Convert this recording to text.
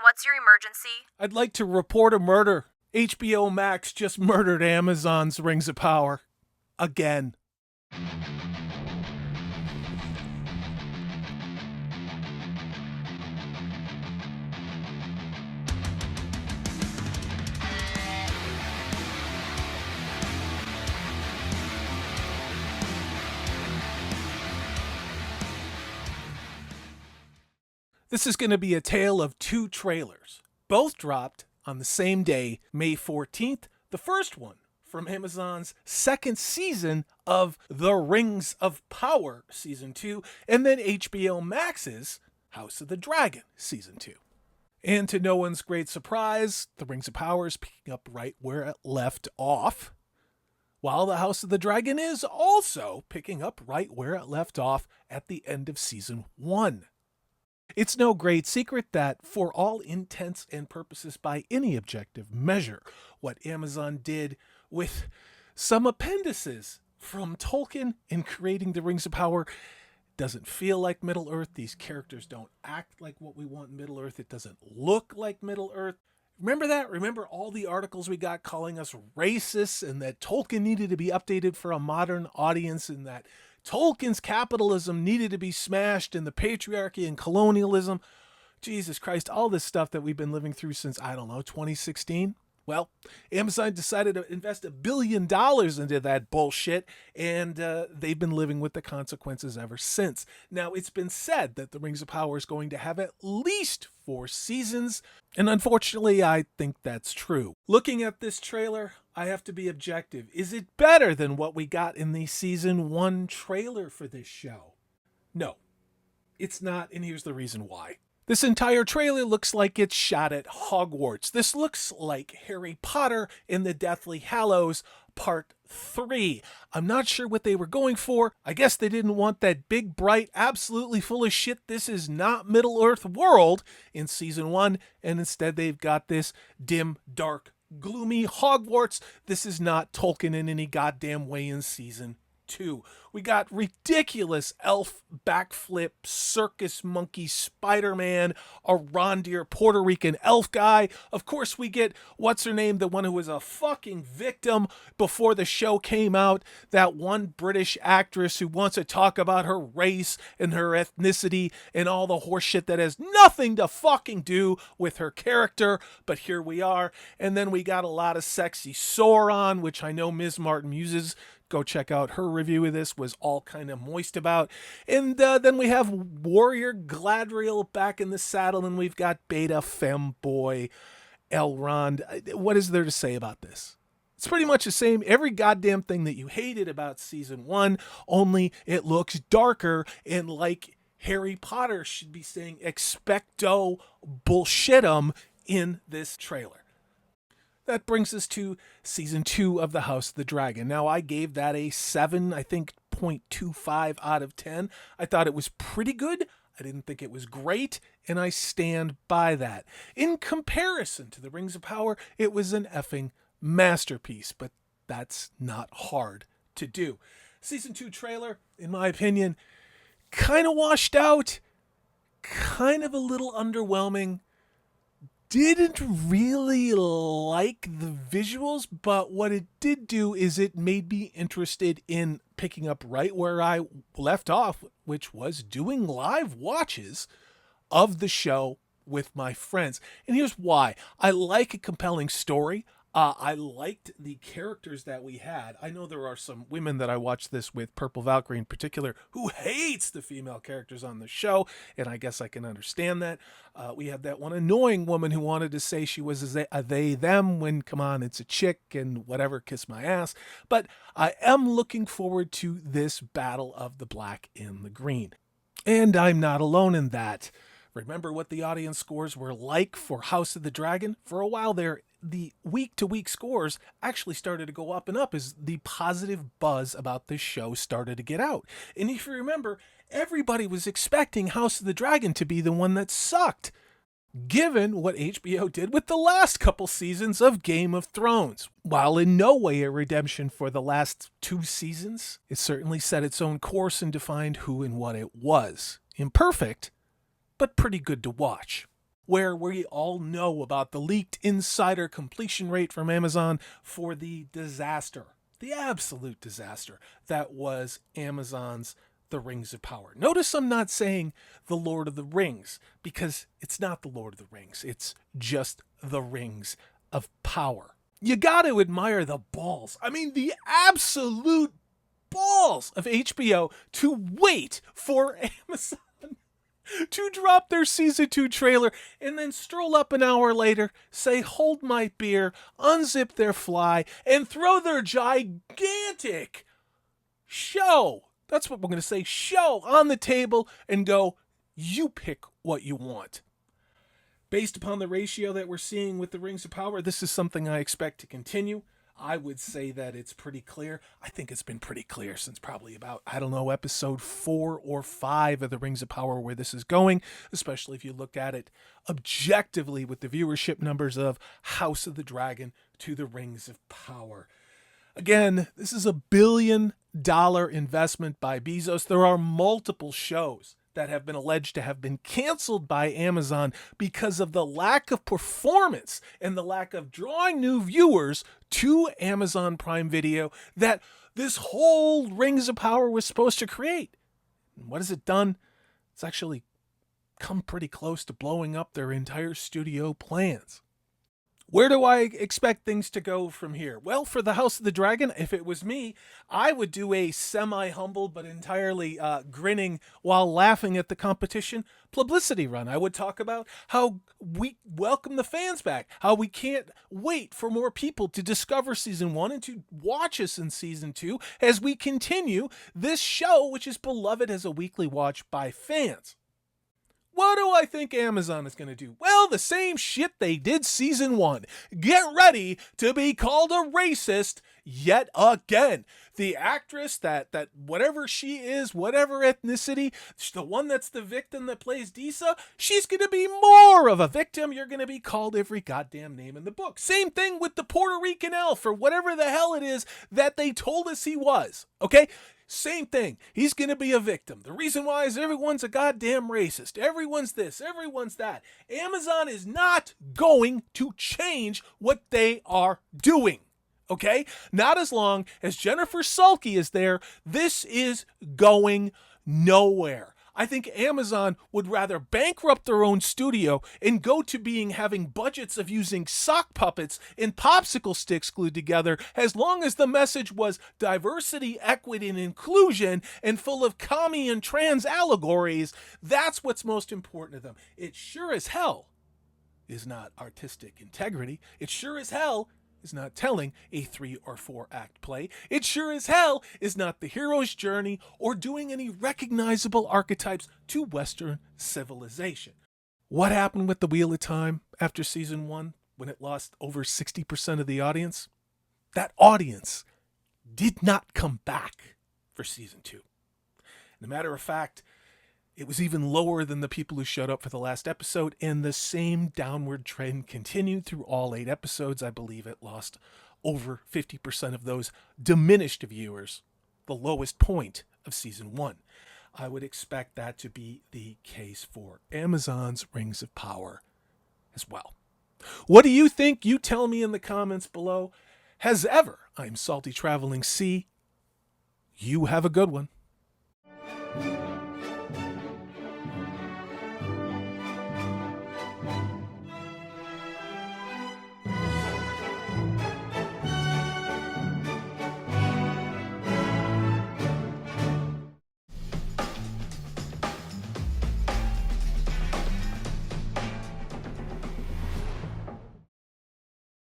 What's your emergency? I'd like to report a murder. HBOMax just murdered Amazon's Rings of Power. Again. This is going to be a tale of two trailers. Both dropped on the same day, May 14th. The first one from Amazon's second season of The Rings of Power Season 2, and then HBO Max's House of the Dragon Season 2. And to no one's great surprise, The Rings of Power is picking up right where it left off, while The House of the Dragon is also picking up right where it left off at the end of Season 1. It's no great secret that, for all intents and purposes by any objective measure, what Amazon did with some appendices from Tolkien in creating the Rings of Power doesn't feel like Middle-earth. These characters don't act like what we want in Middle-earth. It doesn't look like Middle-earth. Remember that? Remember all the articles we got calling us racists and that Tolkien needed to be updated for a modern audience and that Tolkien's capitalism needed to be smashed and the patriarchy and colonialism. Jesus Christ, all this stuff that we've been living through since, 2016. Well, Amazon decided to invest $1 billion into that bullshit, and they've been living with the consequences ever since. Now, it's been said that The Rings of Power is going to have at least 4 seasons, and unfortunately, I think that's true. Looking at this trailer, I have to be objective. Is it better than what we got in the Season 1 trailer for this show? No, it's not, and here's the reason why. This entire trailer looks like it's shot at Hogwarts. This looks like Harry Potter in the Deathly Hallows Part 3. I'm not sure what they were going for. I guess they didn't want that big, bright, absolutely full of shit, this is not Middle-earth world in Season 1, and instead they've got this dim, dark, gloomy Hogwarts. This is not Tolkien in any goddamn way in Season 2. We got ridiculous elf backflip circus monkey Spider-Man, a reindeer Puerto Rican elf guy. Of course we get what's her name, the one who was a fucking victim before the show came out, that one British actress who wants to talk about her race and her ethnicity and all the horseshit that has nothing to fucking do with her character, but here we are. And then we got a lot of sexy Sauron, which I know Ms. Martin uses. Go check out her review of this, was all kind of moist about. And then we have Warrior Gladriel back in the saddle, and we've got Beta Femboy Elrond. What is there to say about this? It's pretty much the same. Every goddamn thing that you hated about Season 1, only it looks darker, and like Harry Potter should be saying expecto bullshitum in this trailer. That brings us to Season 2 of The House of the Dragon. Now, I gave that a 7, I think, 0.25 out of 10. I thought it was pretty good. I didn't think it was great, and I stand by that. In comparison to The Rings of Power, it was an effing masterpiece, but that's not hard to do. Season 2 trailer, in my opinion, kind of washed out, kind of a little underwhelming. Didn't really like the visuals, but what it did do is it made me interested in picking up right where I left off, which was doing live watches of the show with my friends. And here's why. I like a compelling story. I liked the characters that we had. I know there are some women that I watched this with, Purple Valkyrie in particular, who hates the female characters on the show, and I guess I can understand that. We had that one annoying woman who wanted to say she was a they, them, when, come on, it's a chick, and whatever, kiss my ass. But I am looking forward to this battle of the black and the green. And I'm not alone in that. Remember what the audience scores were like for House of the Dragon? For a while there, the week-to-week scores actually started to go up and up as the positive buzz about this show started to get out. And if you remember, everybody was expecting House of the Dragon to be the one that sucked. given what HBO did with the last couple seasons of Game of Thrones. While in no way a redemption for the last 2 seasons, it certainly set its own course and defined who and what it was. Imperfect, but pretty good to watch. Where we all know about the leaked insider completion rate from Amazon for the disaster, the absolute disaster that was Amazon's The Rings of Power. Notice I'm not saying The Lord of the Rings, because it's not The Lord of the Rings. It's just The Rings of Power. You got to admire the balls. I mean, the absolute balls of HBO to wait for Amazon to drop their season 2 trailer and then stroll up an hour later, say, hold my beer, unzip their fly, and throw their gigantic show. That's what we're going to say, show on the table and go, you pick what you want. Based upon the ratio that we're seeing with the Rings of Power, this is something I expect to continue. I would say that it's pretty clear. I think it's been pretty clear since probably about, episode 4 or 5 of the Rings of Power where this is going, especially if you look at it objectively with the viewership numbers of House of the Dragon to the Rings of Power. Again, this is $1 billion investment by Bezos. There are multiple shows that have been alleged to have been canceled by Amazon because of the lack of performance and the lack of drawing new viewers to Amazon Prime Video that this whole Rings of Power was supposed to create. And what has it done? It's actually come pretty close to blowing up their entire studio plans. Where do I expect things to go from here? Well, for the House of the Dragon, if it was me, I would do a semi-humble but entirely grinning while laughing at the competition publicity run. I would talk about how we welcome the fans back, how we can't wait for more people to discover season 1 and to watch us in season 2 as we continue this show, which is beloved as a weekly watch by fans. What do I think Amazon is going to do? Well, the same shit they did season 1. Get ready to be called a racist yet again. The actress that whatever she is, whatever ethnicity, the one that's the victim that plays Disa, she's going to be more of a victim. You're going to be called every goddamn name in the book. Same thing with the Puerto Rican elf or whatever the hell it is that they told us he was. Okay? Same thing. He's going to be a victim. The reason why is everyone's a goddamn racist. Everyone's this. Everyone's that. Amazon is not going to change what they are doing. Okay? Not as long as Jennifer Sulky is there. This is going nowhere. I think Amazon would rather bankrupt their own studio and go to having budgets of using sock puppets and popsicle sticks glued together as long as the message was diversity, equity, and inclusion and full of commie and trans allegories. That's what's most important to them. It sure as hell is not artistic integrity. It sure as hell is not telling a 3 or 4 act play. It sure as hell is not the hero's journey or doing any recognizable archetypes to Western civilization. What happened with the Wheel of Time after season 1 when it lost over 60% of the audience? That audience did not come back for season 2. As a matter of fact, it was even lower than the people who showed up for the last episode, and the same downward trend continued through all 8 episodes. I believe it lost over 50% of those diminished viewers, the lowest point of season 1. I would expect that to be the case for Amazon's Rings of Power as well. What do you think? You tell me in the comments below. As ever, I'm Salty Traveling C. You have a good one.